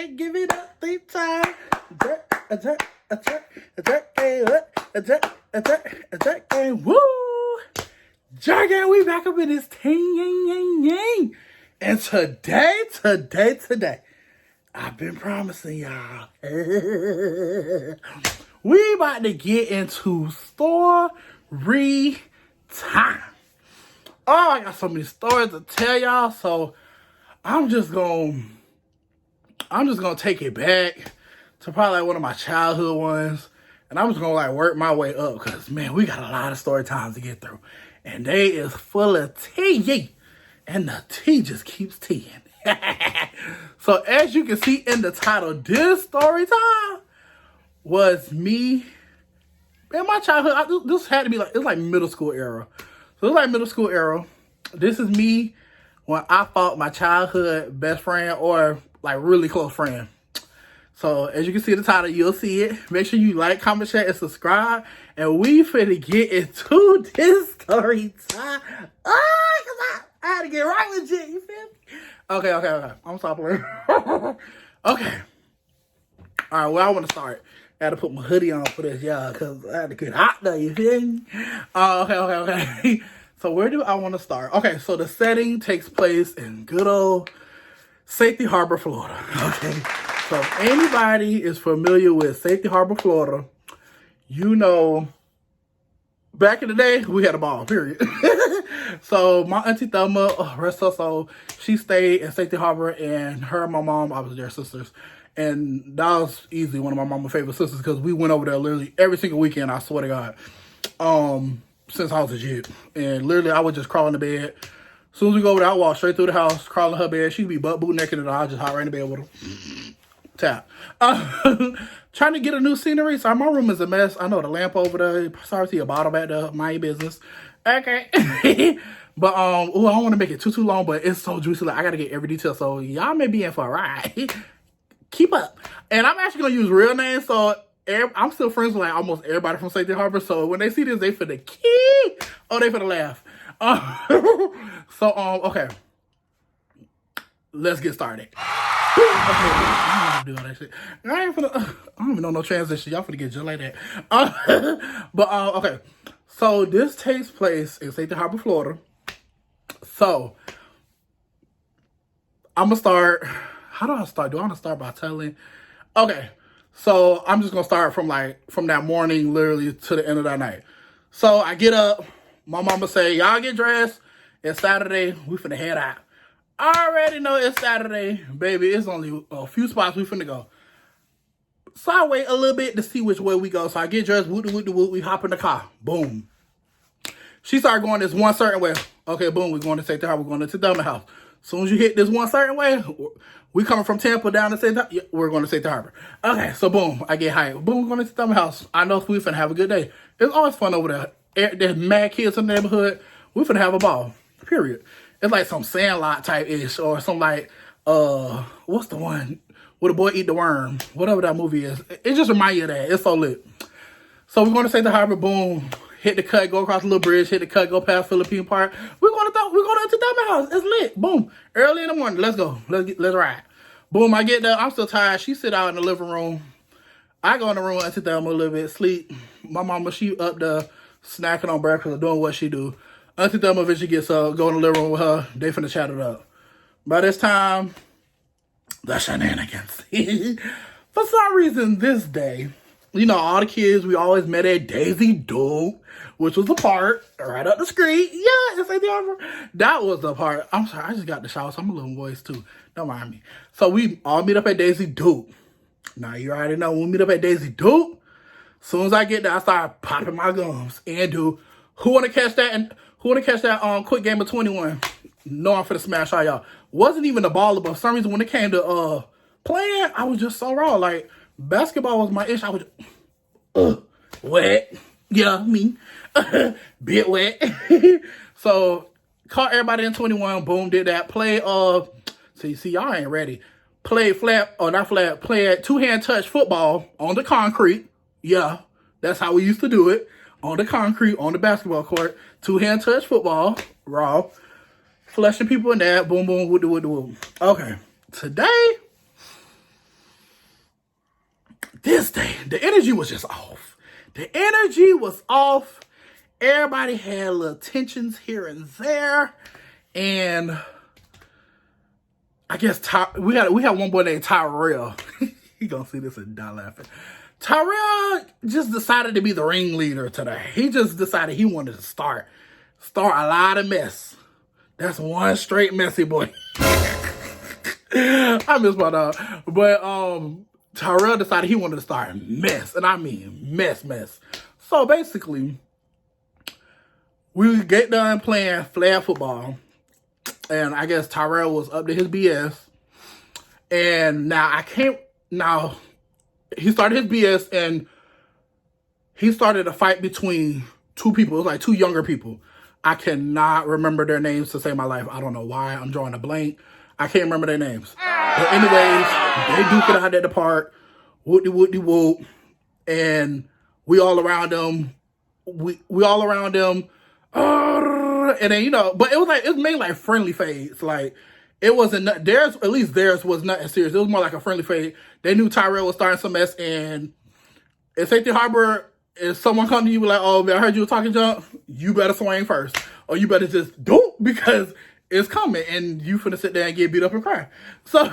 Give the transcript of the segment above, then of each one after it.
can't give it up 3 times. Attack, woo! Jargon, we back up in this ting. And today, I've been promising y'all. We about to get into story time. Oh, I got so many stories to tell y'all, so I'm just gonna take it back to probably like one of my childhood ones, and I'm just gonna like work my way up, because man, we got a lot of story times to get through, and they is full of tea, and the tea just keeps teeing. So as you can see in the title, this story time was me in my childhood. This had to be like, it's like middle school era. So it's like middle school era. This is me when I fought my childhood best friend, or like really close friend. So as you can see in the title, you'll see it. Make sure you like, comment, share, and subscribe. And we finna get into this story time. Cause I had to get right with it, you feel me? Okay. I'm stopping. Okay. Alright, well, I want to start. I had to put my hoodie on for this, y'all, because I had to get hot though, you feel me? Okay. So where do I want to start? Okay, so the setting takes place in good old Safety Harbor, Florida. Okay. So if anybody is familiar with Safety Harbor, Florida, you know, back in the day, we had a ball, period. So my auntie Thelma, rest her soul, she stayed in Safety Harbor, and her and my mom, I was their sisters. And that was easily one of my mama's favorite sisters, because we went over there literally every single weekend, I swear to God, since I was a kid. And literally, I would just crawl in the bed. As soon as we go over there, I walk straight through the house, crawl in her bed. She'd be butt boot naked, and I'll just hop right in the bed with her. Tap. Trying to get a new scenery. So my room is a mess. I know the lamp over there. Sorry to your bottle back there. Mind your business. Okay. But I don't want to make it too long, but it's so juicy. Like, I gotta get every detail. So y'all may be in for a ride. Keep up. And I'm actually gonna use real names. So I'm still friends with like almost everybody from Safety Harbor. So when they see this, they finna key. Oh, they finna laugh. Okay. Let's get started. Okay, I don't do all that shit. I don't even know no transition. Y'all finna get just like that. Okay. So this takes place in Safety Harbor, Florida. So I'm gonna start. How do I start? Do I want to start by telling? Okay. So I'm just gonna start from that morning, literally to the end of that night. So I get up. My mama say, "Y'all get dressed. It's Saturday. We finna head out." I already know it's Saturday, baby. It's only a few spots we finna go. So I wait a little bit to see which way we go. So I get dressed, woot. We hop in the car. Boom. She started going this one certain way. Okay, boom. We're going to Safety Harbor. We're going to Thelma house. As soon as you hit this one certain way, we coming from Tampa down to Safety Harbor. Yeah, we're going to Safety Harbor. Okay, so boom. I get hyped. Boom, we're going to Thelma house. I know we finna have a good day. It's always fun over there. There's mad kids in the neighborhood. We finna have a ball. Period. It's like some Sandlot type-ish, or some like, what's the one where the boy eat the worm? Whatever that movie is. It just reminds you of that. It's so lit. So we're going to Safety Harbor, boom, hit the cut, go across the little bridge, hit the cut, go past Philippine Park. We're going to Thelma house. It's lit. Boom. Early in the morning. Let's go. Let's ride. Boom, I get there. I'm still tired. She sit out in the living room. I go in the room to Thelma a little bit, sleep. My mama, she up there snacking on breakfast or doing what she do. Auntie Thelma eventually gets up, go in the living room with her. They finna chat it up. By this time, the shenanigans. For some reason, this day, you know, all the kids, we always met at Daisy Duke, which was the park right up the street. Yeah, it's Safety Harbor. That was the part. I'm sorry, I just got the shower, so I'm a little voice too. Don't mind me. So we all meet up at Daisy Duke. Now, you already know, when we meet up at Daisy Duke, as soon as I get there, I start popping my gums and do. Who want to catch that quick game of 21? No, I'm finna smash all y'all. Wasn't even a baller, but for some reason when it came to playing, I was just so raw. Like, basketball was my ish. I was wet. Yeah, me. Bit wet. So caught everybody in 21. Boom, did that. Play see y'all ain't ready. Play play two-hand touch football on the concrete. Yeah, that's how we used to do it. On the concrete, on the basketball court, two-hand touch football, raw, flushing people in that, boom, boom, woo. Okay, today, this day, the energy was just off. The energy was off. Everybody had little tensions here and there. And I guess we had one boy named Tyrell. He gonna see this and die laughing. Tyrell just decided to be the ringleader today. He just decided he wanted to start a lot of mess. That's one straight messy boy. I miss my dog. But Tyrell decided he wanted to start mess. And I mean mess. So basically, we get done playing flag football. And I guess Tyrell was up to his BS. And now he started his BS and he started a fight between two people. It was like two younger people. I cannot remember their names to save my life. I don't know why. I'm drawing a blank. I can't remember their names. But anyways, they duke it out at the park. Whoop-de-whoop-de-whoop. And we all around them. We all around them. And then, but it was mainly like friendly fades. Like, it wasn't, theirs was nothing serious. It was more like a friendly fade. They knew Tyrell was starting some mess. And in Safety Harbor, if someone come to you like, oh, man, I heard you were talking junk, you better swing first. Or you better just do because it's coming and you finna sit there and get beat up and cry. So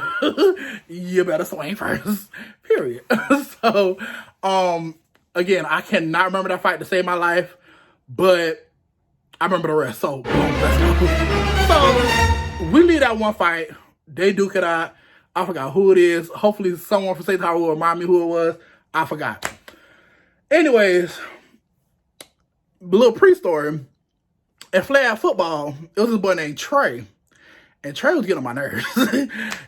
you better swing first, period. So, again, I cannot remember that fight to save my life, but I remember the rest. So, boom, let's go. So, we leave that one fight. They duke it out. I forgot who it is. Hopefully someone from Safety Harbor will remind me who it was. I forgot. Anyways, a little pre-story. In flag football, it was this boy named Trey. And Trey was getting on my nerves.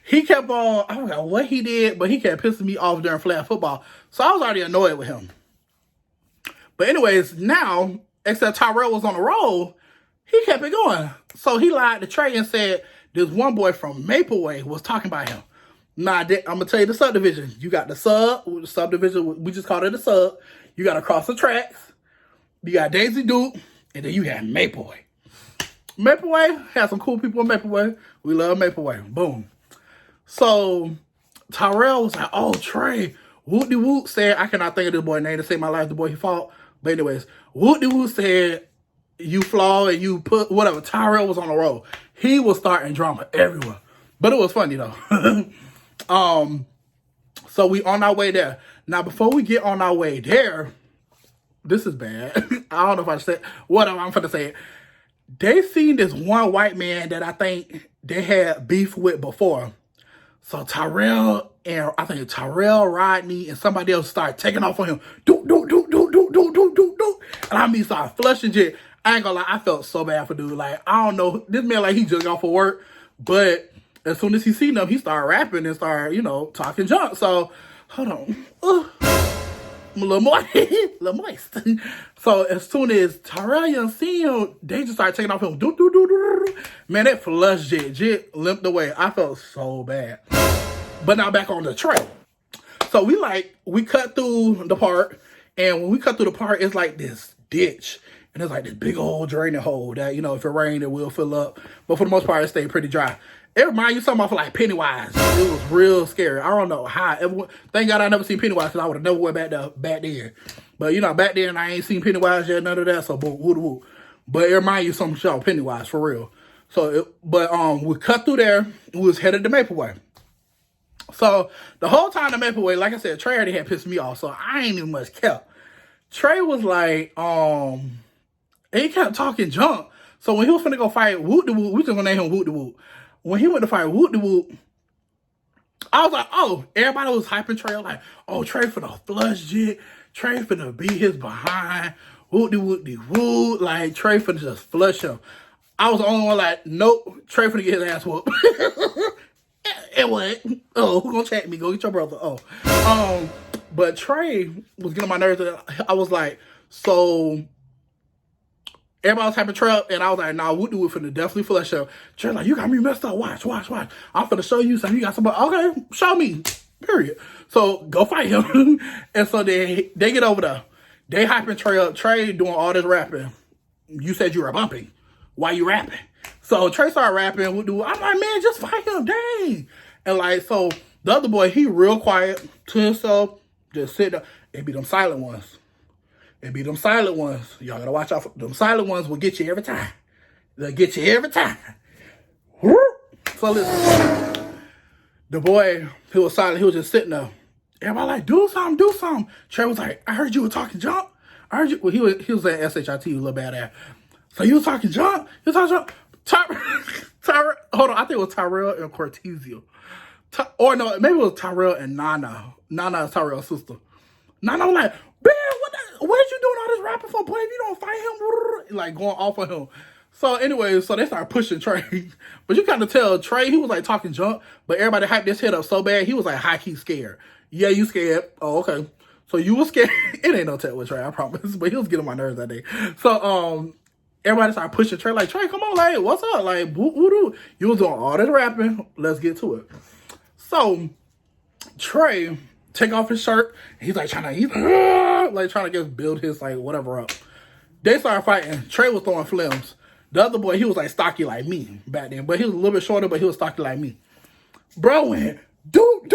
He kept on, I forgot what he did, but he kept pissing me off during flag football. So I was already annoyed with him. But anyways, now, except Tyrell was on the roll, he kept it going. So he lied to Trey and said this one boy from Mapleway was talking about him. Now, I'm going to tell you the subdivision. You got the subdivision, we just called it a sub. You got across the tracks. You got Daisy Duke. And then you had Mapleway. Mapleway had some cool people in Mapleway. We love Mapleway. Boom. So Tyrell was like, oh, Trey. Whoop-de-whoop said, I cannot think of this boy's name to save my life, the boy he fought. But anyways, Whoop-de-whoop said, you flaw and you put whatever. Tyrell was on the roll. He was starting drama everywhere. But it was funny though. So we on our way there. Now, before we get on our way there, this is bad. I don't know if I said whatever I'm finna say it. They seen this one white man that I think they had beef with before. So Tyrell and I think Tyrell, Rodney, and somebody else started taking off on him. Do. And I mean, started flushing shit. I ain't gonna lie, I felt so bad for dude. Like, I don't know, this man like he just got off of work, but as soon as he seen them, he started rapping and started, talking junk. So hold on. I'm a little moist. So as soon as Tyrell seen him, they just started taking off him. Man, that flush Jit limped away. I felt so bad. But now back on the track. So we cut through the park, and when we cut through the park, it's like this ditch. And it's like this big old draining hole that, if it rained, it will fill up. But for the most part, it stayed pretty dry. It reminds you something off of like Pennywise. It was real scary. I don't know how. Thank God I never seen Pennywise because I would have never went back there. But back then I ain't seen Pennywise yet, none of that. So woo. But it reminds you something about Pennywise for real. So we cut through there. We was headed to Mapleway. So the whole time to Mapleway, like I said, Trey already had pissed me off. So I ain't even much kept. Trey was like, he kept talking junk. So when he was finna go fight Whoop-de-whoop, we just gonna name him Whoop-de-whoop. When he went to fight Whoop-de-whoop, I was like, oh, everybody was hyping Trey like, oh, Trey finna flush Jit. Trey finna beat his behind. Whoop-de-whoop-de-whoop. Like, Trey finna just flush him. I was the only one like, nope, Trey finna get his ass whooped. It wasn't. Oh, who gonna check me? Go get your brother. Oh. But Trey was getting on my nerves. I was like, so everybody was hyping Trey up, and I was like, nah, Whoop-de-whoop finna definitely flush him. Trey's like, you got me messed up. Watch. I'm finna show you something. You got somebody. Okay, show me. Period. So go fight him. And so they get over there. They hyping Trey up. Trey doing all this rapping. You said you were bumping. Why you rapping? So Trey started rapping. I'm like, man, just fight him. Dang. And like, so the other boy, he real quiet to himself. Just sit there. It be them silent ones. It be them silent ones. Y'all gotta watch out for them silent ones will get you every time. They'll get you every time. So listen, the boy, he was silent. He was just sitting there. Everybody like, do something, do something. Trey was like, I heard you were talking junk. I heard you. Well, he was at SHIT, he was a little badass. So you was talking junk? You was talking junk? Hold on, I think it was Tyrell and Cortezio. Or no, maybe it was Tyrell and Nana. Nana is Tyrell's sister. Nana was like, man, what are you doing all this rapping for, boy? If you don't fight him, like going off on him. So anyway, so they started pushing Trey. But you kind of tell Trey, he was like talking junk, but everybody hyped his head up so bad, he was like high-key scared. Yeah, you scared. Oh, okay. So you was scared. It ain't no tell with Trey, I promise. But he was getting on my nerves that day. So everybody started pushing Trey, like, Trey, come on, like, what's up? Like, woo-doo. You was doing all this rapping. Let's get to it. So Trey take off his shirt. He's like trying to just build his like whatever up. They started fighting. Trey was throwing flims. The other boy, he was like stocky like me back then, but he was a little bit shorter, but he was stocky like me. Bro went doop.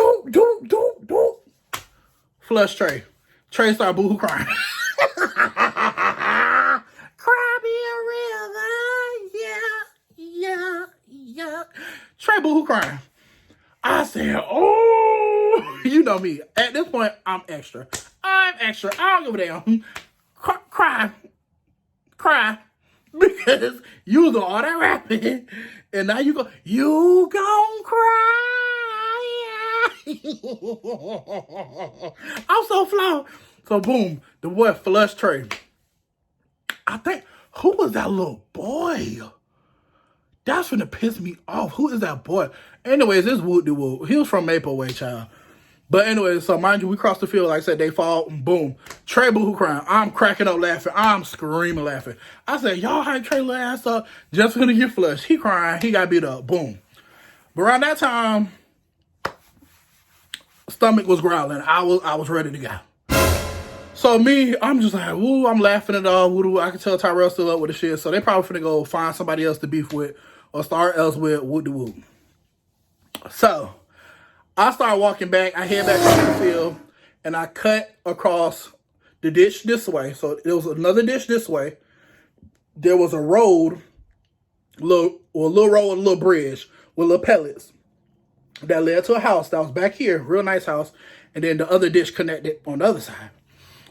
Flush Trey. Trey started boohoo crying. Cry me a river, yeah. Trey boohoo crying. I said, oh, you know me. At this point, I'm extra. I don't give a damn. Cry. Because you was on all that rapping. And now you gon' cry. I'm so flawed. So boom, the boy flushed Trey. I think, who was that little boy? That's finna piss me off. Who is that boy? Anyways, this Woot-de-Woot. He was from Maple Way, child. But anyways, so mind you, we crossed the field. Like I said, they fall. Boom. Trey boohoo crying. I'm cracking up laughing. I'm screaming laughing. I said, y'all hype Trey little ass up. Just gonna get flushed. He crying. He got beat up. Boom. But around that time, stomach was growling. I was ready to go. So me, I'm just like, woo, I'm laughing at all. Woo, I can tell Tyrell still up with the shit. So they probably finna go find somebody else to beef with or start else with Woot-de-Woot. So I start walking back. I head back across the field and I cut across the ditch this way. So there was another ditch this way. There was a road, a little road with a little bridge with little pellets that led to a house that was back here, real nice house. And then the other ditch connected on the other side.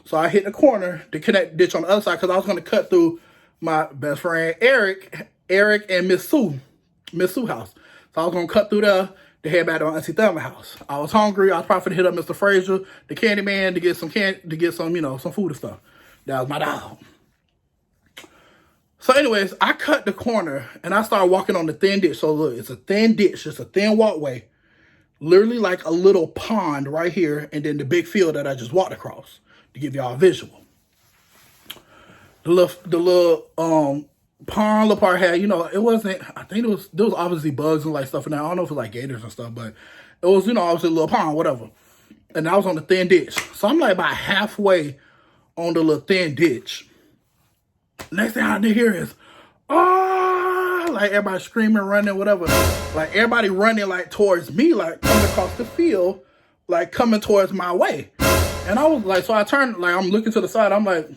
So I hit the corner to connect the ditch on the other side because I was going to cut through my best friend Eric and Miss Sue house. So I was going to cut through there to head back to Auntie Thelma's house. I was hungry. I was probably going to hit up Mr. Frazier, the candy man, to get some some food and stuff. That was my dog. So anyways, I cut the corner and I started walking on the thin ditch. So look, it's a thin ditch, just a thin walkway. Literally like a little pond right here and then the big field that I just walked across. To give y'all a visual. The little pond little part had, it wasn't, I think there was obviously bugs and like stuff in there. I don't know if it was like gators and stuff, but it was, obviously a little pond, whatever. And I was on the thin ditch. So I'm like about halfway on the little thin ditch. Next thing I hear is, like everybody screaming, running, whatever. Like everybody running like towards me, like coming across the field, like coming towards my way. And I was like, so I turned, like, I'm looking to the side. I'm like,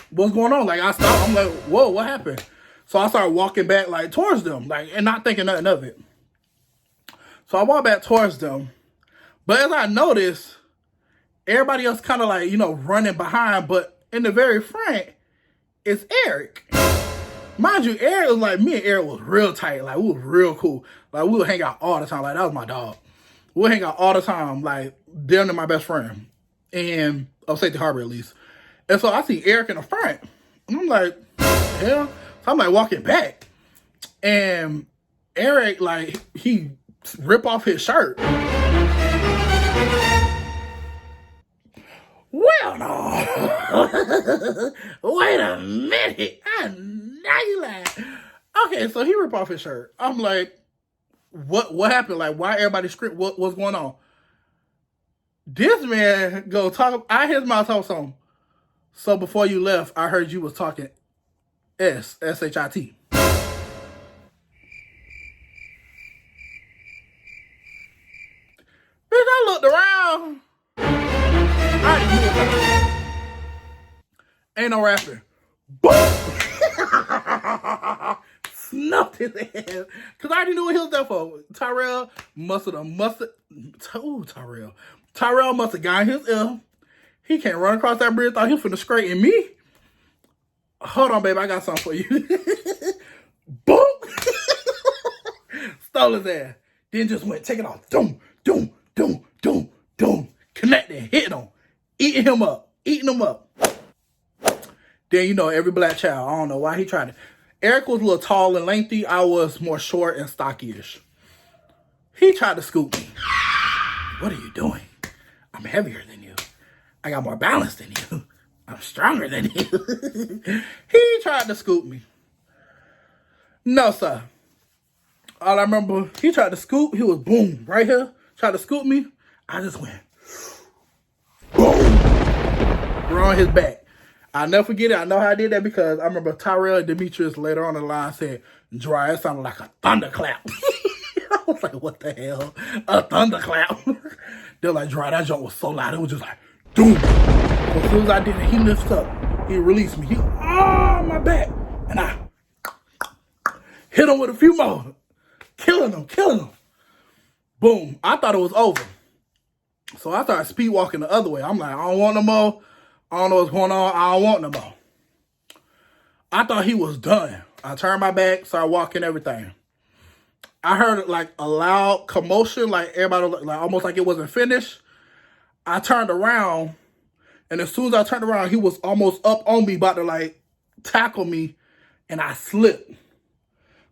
what's going on? Like, I stopped. I'm like, whoa, what happened? So I started walking back, like, towards them, like, and not thinking nothing of it. So I walked back towards them. But as I noticed, everybody else kind of like, running behind. But in the very front is Eric. Mind you, Eric was like, me and Eric was real tight. Like, we was real cool. Like, we would hang out all the time. Like, that was my dog. We would hang out all the time. Like, damn near my best friend. And of Safety Harbor at least. And so I see Eric in the front. And I'm like, hell. So I'm like walking back. And Eric, like, he ripped off his shirt. Well, no. Wait a minute. Now you lying. Okay, so he ripped off his shirt. I'm like, what happened? Like, why everybody scream? What's going on? This man go talk. I hear his mouth talk something. So before you left, I heard you was talking S-H-I-T. Bitch, I looked around. I no rapping. Boom! Snuffed his ass. Because I already knew what he was there for. Tyrell must have got his ear. He can't run across that bridge. Thought he was finna straighten me. Hold on, baby. I got something for you. Boom! Stole his ass. Then just went, take it off. Doom, doom, doom, doom, doom. Connecting, hitting him. Eating him up. Then, you know, every black child, I don't know why he tried it. Eric was a little tall and lengthy. I was more short and stocky-ish. He tried to scoop me. What are you doing? I'm heavier than you. I got more balance than you. I'm stronger than you. He tried to scoop me. No, sir. All I remember, he tried to scoop. He was boom, right here. Tried to scoop me. I just went boom. We're on his back. I'll never forget it. I know how I did that because I remember Tyrell and Demetrius later on the line said, "Dry, it sounded like a thunderclap." I was like, what the hell? A thunderclap? They're like, "Dry, that joint was so loud. It was just like, doom." So as soon as I did it, he lifts up. He released me. He, my back. And I hit him with a few more. Killing him. Boom. I thought it was over. So I started speed walking the other way. I'm like, I don't want no more. I don't know what's going on. I don't want no more. I thought he was done. I turned my back, started walking everything. I heard like a loud commotion, like everybody, like almost like it wasn't finished. I turned around, and as soon as I turned around, he was almost up on me, about to like tackle me, and I slipped.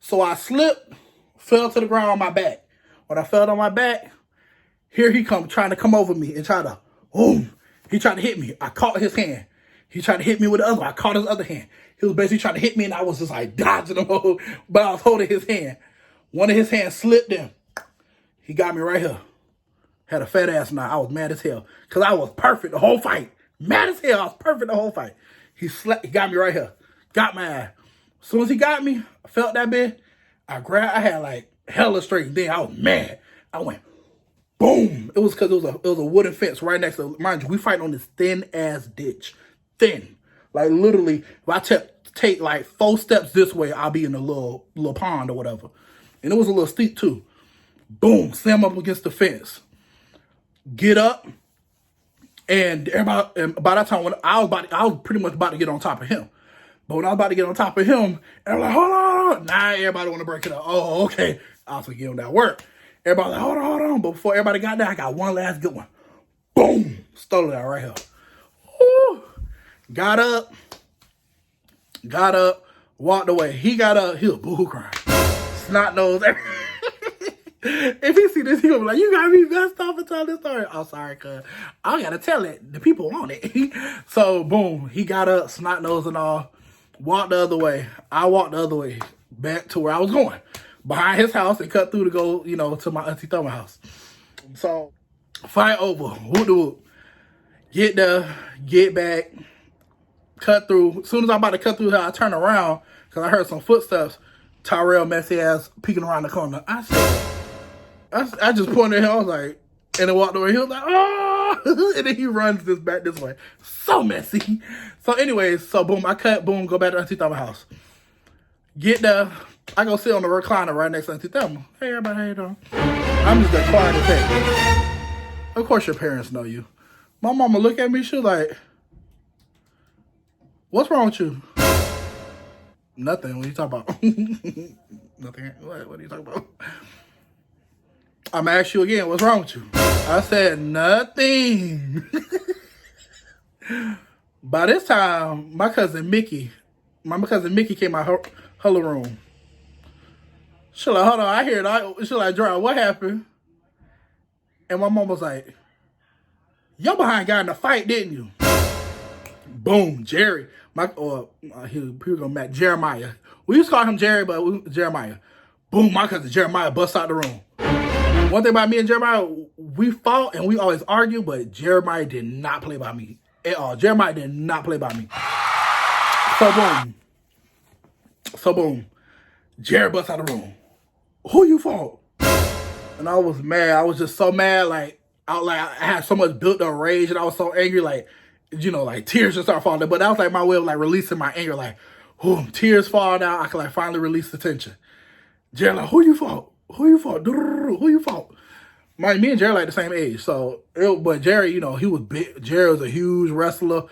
So I slipped, fell to the ground on my back. When I fell on my back, here he come trying to come over me and try to, boom. He tried to hit me. I caught his hand. He tried to hit me with the other one. I caught his other hand. He was basically trying to hit me, and I was just like dodging him, but I was holding his hand. One of his hands slipped in. He got me right here. Had a fat ass now. I was mad as hell because I was perfect the whole fight. Mad as hell. I was perfect the whole fight. He got me right here. Got my ass. As soon as he got me, I felt that bit. I had like hella straight. Then I was mad. I went boom. It was because it was a wooden fence right next to, mind you, we fight on this thin ass ditch. Thin. Like literally, if I take like 4 steps this way, I'll be in a little pond or whatever. And it was a little steep too. Boom, slam up against the fence. Get up. And everybody, and by that time, when I was pretty much about to get on top of him. But when I was about to get on top of him, and I'm like, hold on. Now everybody want to break it up. Oh, okay. I was forgetting that work. Everybody like, hold on. But before everybody got there, I got one last good one. Boom. Stole it out right here. Woo. Got up, walked away. He got up, he was boo-hoo crying. Snot nose. If he see this, he gonna be like, you got me messed up and tell this story. I'm sorry, cuz I gotta tell it. The people want it. So, boom, he got up, snot nose and all, walked the other way. I walked the other way, back to where I was going. Behind his house and cut through to go, you know, to my Auntie Thelma's house. So, fight over. Whoop-de-whoop. Get there, get back, cut through. As soon as I'm about to cut through, I turn around because I heard some footsteps. Tyrell messy ass peeking around the corner. I just pointed at him. I was like, and then walked away. He was like, oh, and then he runs back this way. So messy. So anyways, so boom, I cut, boom, go back to Auntie Thelma's house. Get there. I go sit on the recliner right next to Auntie Thelma. Hey everybody, how you doing? I'm just that quiet as heck. Of course your parents know you. My mama look at me, she was like, what's wrong with you? Nothing. What are you talking about? Nothing. What are you talking about? I'm gonna ask you again, what's wrong with you? I said, nothing. By this time, my cousin Mickey came out her little room. She like, hold on, I hear it. She like, Dry, what happened? And my mom was like, your behind got in a fight, didn't you? Boom, Jerry. He was gonna match Jeremiah. We used to call him Jerry, but Jeremiah. Boom, my cousin Jeremiah busts out the room. One thing about me and Jeremiah, we fought and we always argue, but Jeremiah did not play by me at all. Jeremiah did not play by me. So boom. Jerry busts out the room. Who you fought? And I was mad. I was just so mad. I had so much built up rage and I was so angry. Like, you know, like tears just start falling. But that was like my way of like releasing my anger. Like, whoo, tears fall down. I can like finally release the tension. Jerry like, who you fought? Who you fought? Who you fought? Me and Jerry like the same age. So, but Jerry, you know, he was big. Jerry was a huge wrestler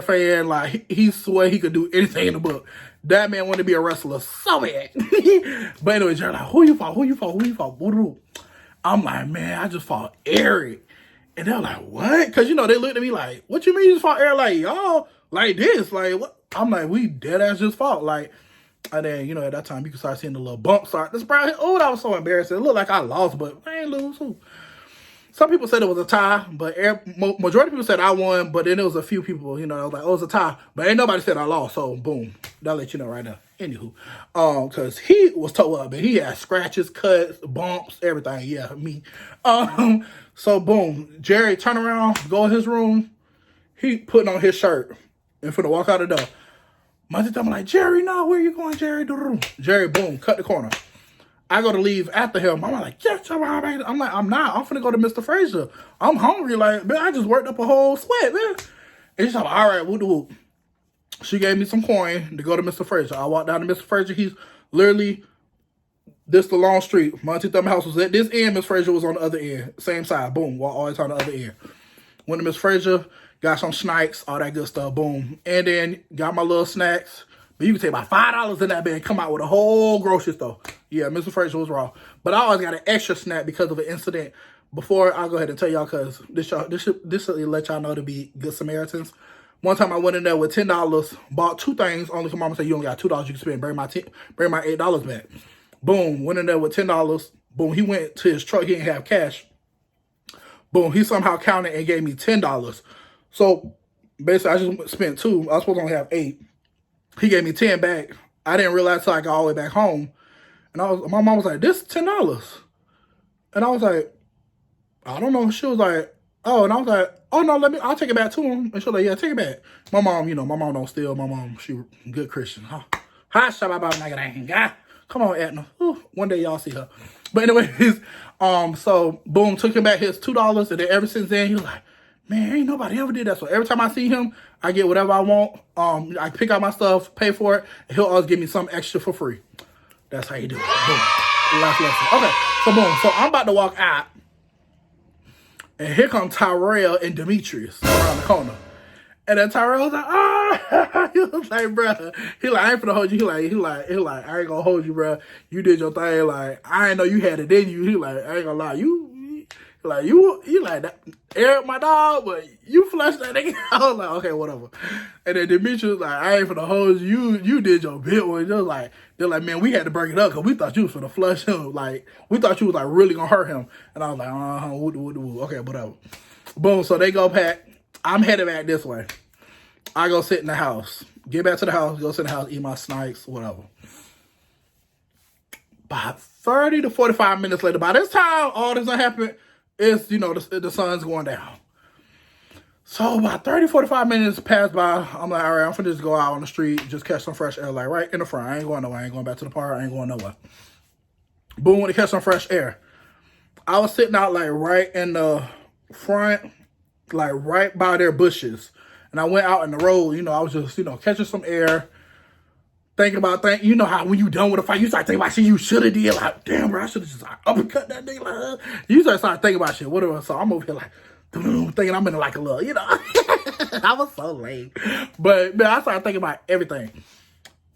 fan. Like, he swore he could do anything in the book. That man wanted to be a wrestler so bad. But anyway, Jerry like, who you fought? Who you fought? Who you fought? I'm like, man, I just fought Eric. And they're like, what? Because, you know, they looked at me like, what you mean you just fought Eric? Like, y'all, like this? Like, what? I'm like, we dead ass just fought. Like, and then, you know, at that time, you could start seeing the little bump start. This probably, oh, that was so embarrassing. It looked like I lost, but I ain't lose. Some people said it was a tie, but majority of people said I won, but then there was a few people, you know, I was like, oh, it's a tie. But ain't nobody said I lost, so boom. That'll let you know right now. Anywho, because he was toe up, and he had scratches, cuts, bumps, everything. Yeah, me. So boom, Jerry turn around, go in his room. He putting on his shirt and finna walk out the door. My sister, I'm like, Jerry, no, where you going, Jerry? Jerry, boom, cut the corner. I go to leave after him. I'm like, yes, I'm like, I'm not. I'm finna go to Mr. Frazier. I'm hungry. Like, man, I just worked up a whole sweat, man. And she's like, all right, whoop. She gave me some coin to go to Mr. Frazier. I walked down to Mr. Frazier. He's literally this the long street. My sister's house was at this end. Mr. Frazier was on the other end. Same side. Boom. Walk always on the other end. Went to Mr. Frazier. Got some snacks, all that good stuff, boom. And then got my little snacks. But you can take about $5 in that bag and come out with a whole grocery store. Yeah, Mr. Frazier was raw. But I always got an extra snack because of an incident. Before, I'll go ahead and tell y'all, because this should let y'all know to be good Samaritans. One time I went in there with $10, bought two things, only because mama said you only got $2 you can spend, bring my $8 back. Boom, went in there with $10. Boom, he went to his truck, he didn't have cash. Boom, he somehow counted and gave me $10. So basically, I just spent $2. I was supposed to only have $8. He gave me 10 back. I didn't realize till I got all the way back home. And my mom was like, this is $10. And I was like, I don't know. She was like, oh, and I was like, oh no, I'll take it back to him. And she was like, yeah, take it back. My mom, you know, my mom don't steal. My mom, she a good Christian. Huh? Come on, Edna. Ooh, one day y'all see her. But anyways, so boom, took him back his $2. And then ever since then, he was like, man, ain't nobody ever did that. So every time I see him, I get whatever I want. I pick out my stuff, pay for it, and he'll always give me some extra for free. That's how you do it. Boom. Last lesson. Okay, so boom. So I'm about to walk out, and here come Tyrell and Demetrius around the corner. And then Tyrell was like, ah, he was like, bro, he like, I ain't finna hold you. He like, I ain't gonna hold you, bro. You did your thing. Like, I ain't know you had it in you. He like, I ain't gonna lie, you like that, Eric, my dog, but you flushed that nigga. I was like, okay, whatever. And then Demetrius was like, I ain't finna hold you. You did your bit. They're like, man, we had to break it up because we thought you was finna flush him. Like, we thought you was like really gonna hurt him. And I was like, okay, whatever. Boom. So they go back. I'm headed back this way. I go sit in the house. Get back to the house. Go sit in the house. Eat my snacks. Whatever. About 30 to 45 minutes later. By this time, all this done happened. It's, you know, the sun's going down. So about 30, 45 minutes passed by. I'm like, all right, I'm finna just go out on the street, just catch some fresh air, like right in the front. I ain't going nowhere. I ain't going back to the park. I ain't going nowhere. Boom, went to catch some fresh air. I was sitting out like right in the front, like right by their bushes. And I went out in the road, you know, I was just, you know, catching some air. Thinking about things, you know how when you done with a fight, you start thinking about shit you should have did. Like, damn, bro, I should have just like uppercut that nigga. Like, you start thinking about shit, whatever. So I'm over here like, thinking I'm in like a little, you know. I was so lame. But man, I started thinking about everything.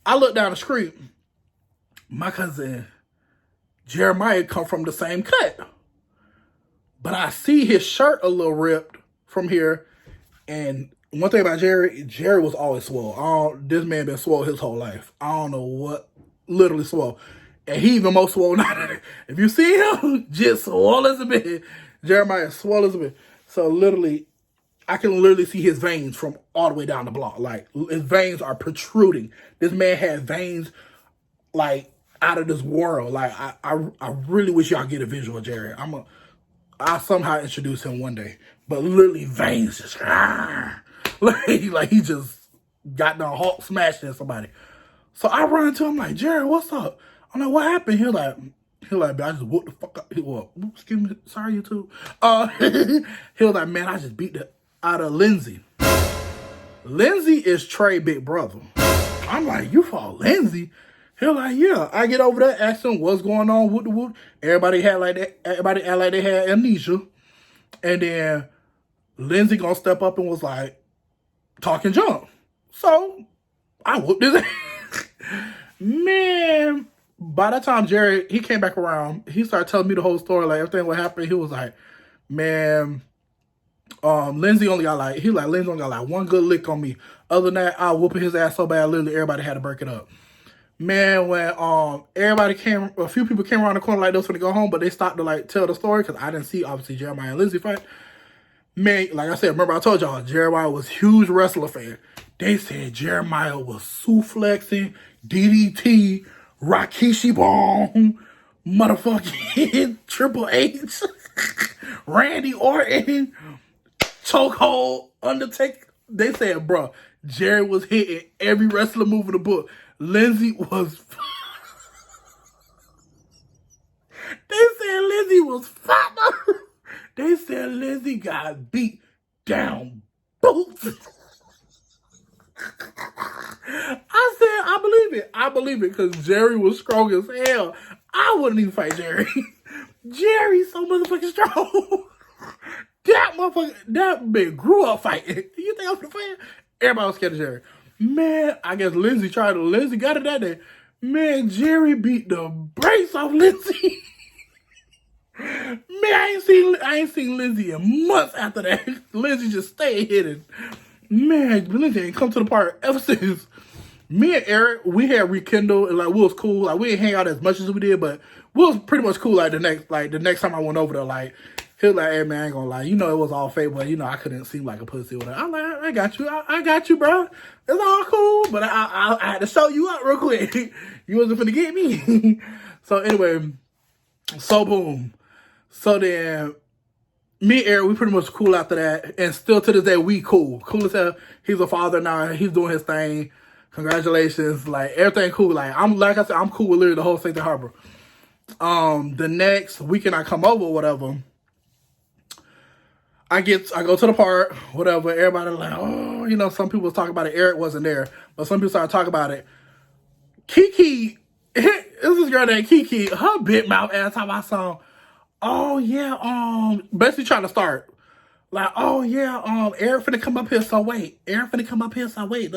I looked down the street. My cousin Jeremiah come from the same cut. But I see his shirt a little ripped from here. And one thing about Jerry was always swole. This man been swole his whole life. I don't know what, literally swole. And he even more swole now. If you see him, just swole as a bit. Jeremiah swole as a bit. So literally, I can literally see his veins from all the way down the block. Like, his veins are protruding. This man had veins, like, out of this world. Like, I really wish y'all get a visual of Jerry. I'll somehow introduce him one day. But literally, veins just, like he just got down Hulk smashing somebody. So I run into him like, Jerry, what's up? I'm like, what happened? He like, man, I just whooped the fuck up. Excuse me, sorry, you too. He was like, man, I out of Lindsay. Lindsay is Trey big brother. I'm like, you follow Lindsay? He was like, yeah. I get over there, ask him what's going on with the whoop. Everybody had like that. Everybody act like they had amnesia. And then Lindsay gonna step up and was like, talking junk. So I whooped his ass. Man, by the time Jerry, he came back around, he started telling me the whole story, like everything what happened. He was like, man, Lindsay only got like, Lindsay only got like one good lick on me. Other than that, I whooping his ass so bad, literally everybody had to break it up. Man, when a few people came around the corner like they was gonna go home, but they stopped to like tell the story because I didn't see obviously Jeremiah and Lindsay fight. Man, like I said, remember I told y'all Jeremiah was a huge wrestler fan. They said Jeremiah was suplexing, DDT, Rikishi bomb, motherfucking Triple H, Randy Orton, chokehold, Undertaker. They said, bro, Jerry was hitting every wrestler move in the book. Lindsay was... They said Lindsay was fat. They said Lindsay got beat down boots. I said, I believe it. I believe it because Jerry was strong as hell. I wouldn't even fight Jerry. Jerry's so motherfucking strong. That man grew up fighting. You think I'm gonna fight? Everybody was scared of Jerry. Man, I guess Lindsay got it that day. Man, Jerry beat the brakes off Lindsay. Man, I ain't seen Lindsay in months after that. Lindsay just stayed hidden. Man, Lindsay ain't come to the park ever since. Me and Eric, we had rekindled and like we was cool. Like we didn't hang out as much as we did, but we was pretty much cool. Like the next time I went over there, like he was like, "Hey man, I ain't gonna lie, you know it was all fake, but you know I couldn't seem like a pussy with her." I'm like, "I got you, I got you, bro. It's all cool, but I had to show you up real quick. You wasn't finna get me." So anyway, so boom. So then, me and Eric, we pretty much cool after that. And still to this day, we cool. Cool as hell. He's a father now. He's doing his thing. Congratulations. Like, everything cool. Like I said, I'm cool with literally the whole St. Harbor. The next weekend I come over or whatever, I go to the park, whatever. Everybody like, oh, you know, some people was talking about it. Eric wasn't there. But some people started talking about it. Kiki, this is girl named Kiki, her big mouth ass time I saw, oh yeah, basically trying to start. Like, oh yeah, Eric finna come up here, so wait. Eric finna come up here, so wait.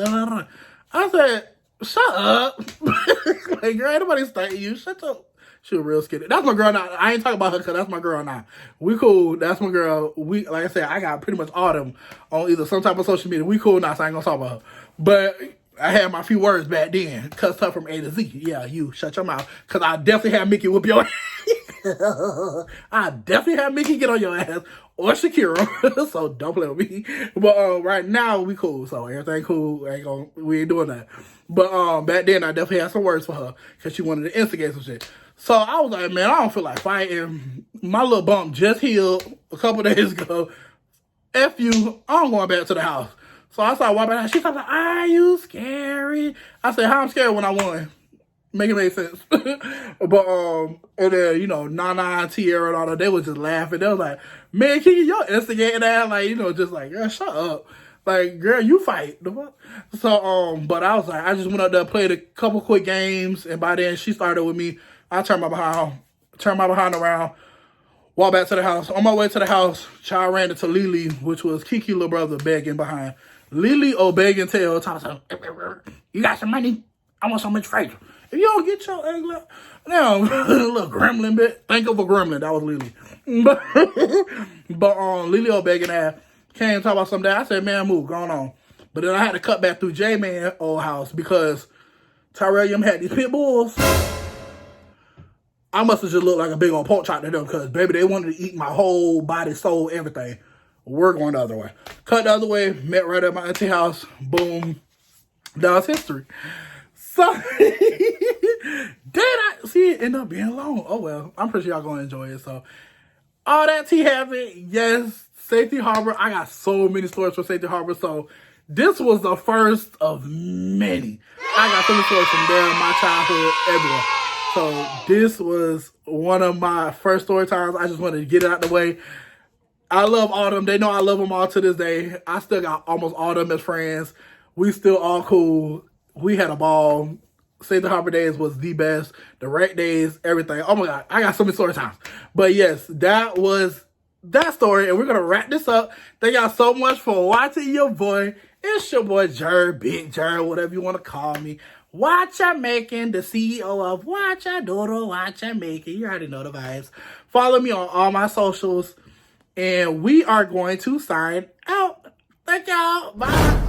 I said, shut up. Like, girl, ain't nobody studying you. Shut up. She was real skinny. That's my girl now. I ain't talking about her because that's my girl now. We cool. That's my girl. We, like I said, I got pretty much all them on either some type of social media. We cool now, so I ain't gonna talk about her. But I had my few words back then. Cussed her from A to Z. Yeah, you shut your mouth. Because I definitely had Mickey whoop your ass. I definitely had Mickey get on your ass. Or Shakira. So don't play with me. But right now, we cool. So everything cool. We ain't doing that. But back then, I definitely had some words for her. Because she wanted to instigate some shit. So I was like, man, I don't feel like fighting. My little bump just healed a couple days ago. F you, I'm going back to the house. So I started walking out. She comes like, are you scary? I said, how I'm scared when I won? Make it make sense. But, and then, you know, Nana and Tierra and all that, they was just laughing. They was like, man, Kiki, y'all instigating that? Like, you know, just like, girl, shut up. Like, girl, you fight. So, but I was like, I just went up there, played a couple quick games, and by then she started with me. I turned my behind around, walked back to the house. On my way to the house, child ran into Lily, which was Kiki's little brother, begging behind. Lily begging tail, talking, you got some money? I want so much freight. If you don't get your egg up, now, little gremlin bit. Think of a gremlin. That was Lily. But Lily begging ass came talk about something. I said, man, move, going on. But then I had to cut back through J-Man old house because Tyrell Yum had these pit bulls. I must have just looked like a big old pork chop to them because, baby, they wanted to eat my whole body, soul, everything. We're going the other way. Cut the other way, met right at my auntie house. Boom. That was history. So, did I see it end up being long? Oh, well. I'm pretty sure y'all going to enjoy it. So, all that tea happened. Yes, Safety Harbor. I got so many stories for Safety Harbor. So, this was the first of many. I got so many stories from there, my childhood, everywhere. So this was one of my first story times. I just wanted to get it out the way. I love all of them. They know I love them all to this day. I still got almost all of them as friends. We still all cool. We had a ball. St. Harbor Days was the best. The rec days, everything. Oh my God, I got so many story times. But yes, that was that story. And we're going to wrap this up. Thank y'all so much for watching your boy. It's your boy, Jer, Big Jer, whatever you want to call me. Watch I Making, the CEO of Watch I Doodle, Watch I Making. You already know the vibes. Follow me on all my socials. And we are going to sign out. Thank y'all. Bye.